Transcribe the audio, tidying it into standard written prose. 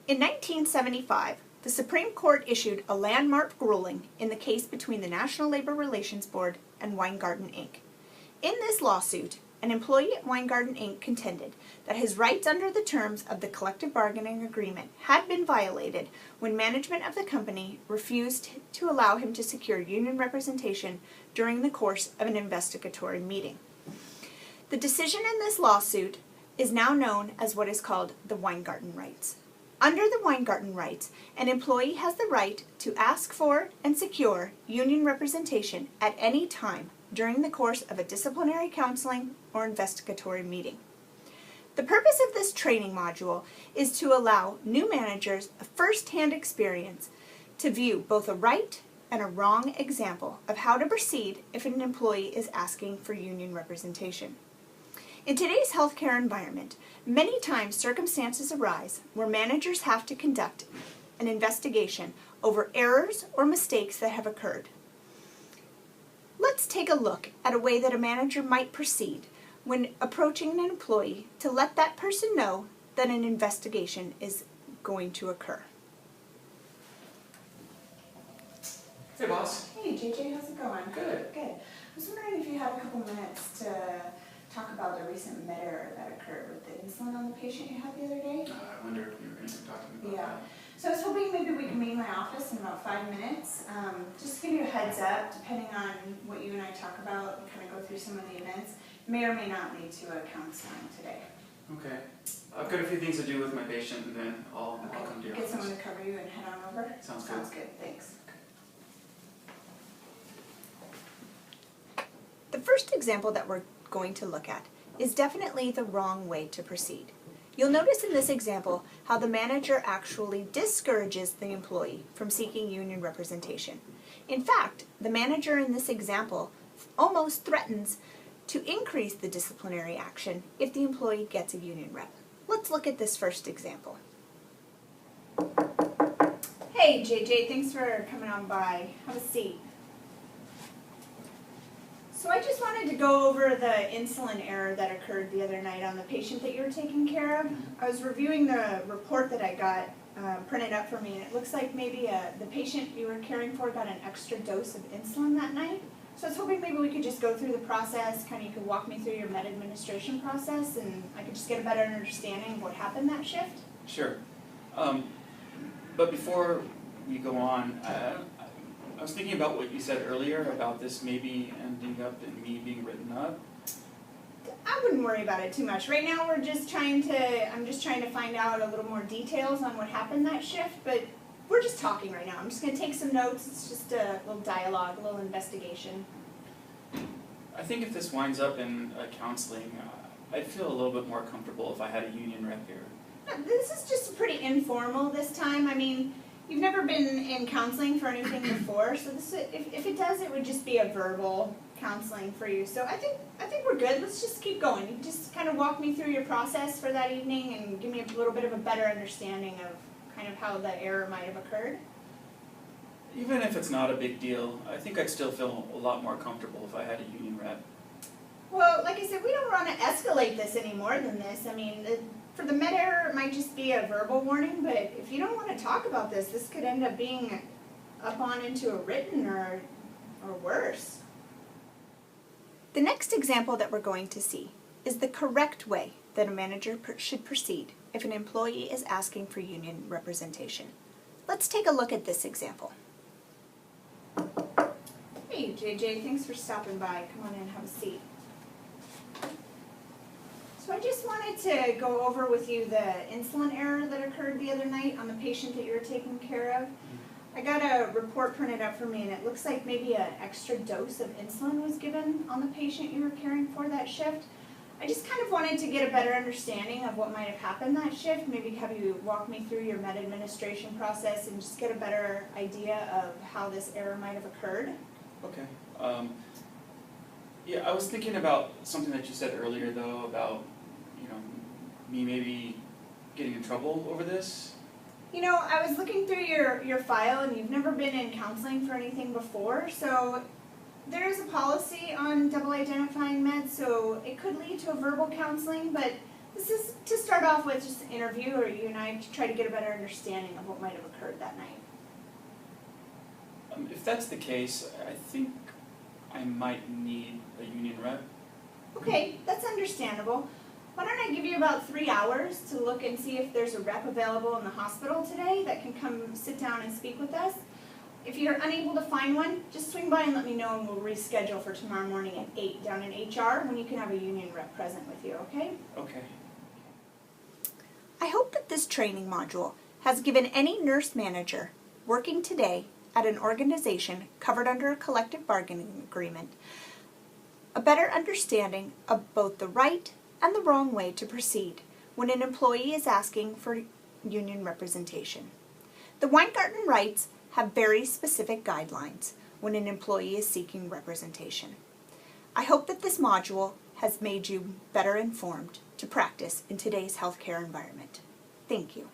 In 1975, the Supreme Court issued a landmark ruling in the case between the National Labor Relations Board and Weingarten Inc. In this lawsuit, an employee at Weingarten Inc. contended that his rights under the terms of the collective bargaining agreement had been violated when management of the company refused to allow him to secure union representation during the course of an investigatory meeting. The decision in this lawsuit is now known as what is called the Weingarten rights. Under the Weingarten rights, an employee has the right to ask for and secure union representation at any time during the course of a disciplinary counseling or investigatory meeting. The purpose of this training module is to allow new managers a first-hand experience to view both a right and a wrong example of how to proceed if an employee is asking for union representation. In today's healthcare environment, many times circumstances arise where managers have to conduct an investigation over errors or mistakes that have occurred. Let's take a look at a way that a manager might proceed when approaching an employee to let that person know that an investigation is going to occur. Hey, boss. Hey, JJ, how's it going? Good. Good. I was wondering if you had a couple minutes to talk about the recent med error that occurred with the insulin on the patient you had the other day. I wonder if you were going to be talking about that. So I was hoping maybe we can meet in my office in about 5 minutes. Just to give you a heads up, depending on what you and I talk about, and kind of go through some of the events, may or may not lead to a counseling today. Okay. I've got a few things to do with my patient, and then I'll come to your Get office. someone to cover you and head on over? Sounds good. Sounds good, thanks. The first example that we're going to look at is definitely the wrong way to proceed. You'll notice in this example how the manager actually discourages the employee from seeking union representation. In fact, the manager in this example almost threatens to increase the disciplinary action if the employee gets a union rep. Let's look at this first example. Hey JJ, thanks for coming on by. Have a seat. So I just wanted to go over the insulin error that occurred the other night on the patient that you were taking care of. I was reviewing the report that I got printed up for me, and it looks like maybe the patient you were caring for got an extra dose of insulin that night. So I was hoping maybe we could just go through the process, kind of you could walk me through your med administration process, and I could just get a better understanding of what happened that shift. Sure. But before we go on, I was thinking about what you said earlier about this maybe ending up in me being written up. I wouldn't worry about it too much. Right now I'm just trying to find out a little more details on what happened that shift, but we're just talking right now. I'm just going to take some notes. It's just a little dialogue, a little investigation. I think if this winds up in counseling, I'd feel a little bit more comfortable if I had a union rep here. This is just pretty informal this time. I mean, you've never been in counseling for anything before, so this, if it does, it would just be a verbal counseling for you. So I think we're good. Let's just keep going. You just kind of walk me through your process for that evening and give me a little bit of a better understanding of kind of how the error might have occurred. Even if it's not a big deal, I think I'd still feel a lot more comfortable if I had a union rep. Well, like I said, we don't want to escalate this any more than this. I mean, for the med error, it might just be a verbal warning, but if you don't want to talk about this, this could end up being up on into a written or worse. The next example that we're going to see is the correct way that a manager should proceed if an employee is asking for union representation. Let's take a look at this example. Hey JJ, thanks for stopping by. Come on in, have a seat. So I just wanted to go over with you the insulin error that occurred the other night on the patient that you were taking care of. I got a report printed up for me, and it looks like maybe an extra dose of insulin was given on the patient you were caring for that shift. I just kind of wanted to get a better understanding of what might have happened that shift, maybe have you walk me through your med administration process and just get a better idea of how this error might have occurred. Okay. Yeah, I was thinking about something that you said earlier, though, about, me maybe getting in trouble over this. You know, I was looking through your file, and you've never been in counseling for anything before, so there is a policy on double identifying meds, so it could lead to a verbal counseling, but This is to start off with just an interview, or you and I, to try to get a better understanding of what might have occurred that night. If that's the case, I think I might need a union rep. Okay, that's understandable. Why don't I give you about 3 hours to look and see if there's a rep available in the hospital today that can come sit down and speak with us. If you're unable to find one, just swing by and let me know, and we'll reschedule for tomorrow morning at 8 down in HR when you can have a union rep present with you, okay? Okay. I hope that this training module has given any nurse manager working today at an organization covered under a collective bargaining agreement a better understanding of both the right and the wrong way to proceed when an employee is asking for union representation. The Weingarten rights have very specific guidelines when an employee is seeking representation. I hope that this module has made you better informed to practice in today's healthcare environment. Thank you.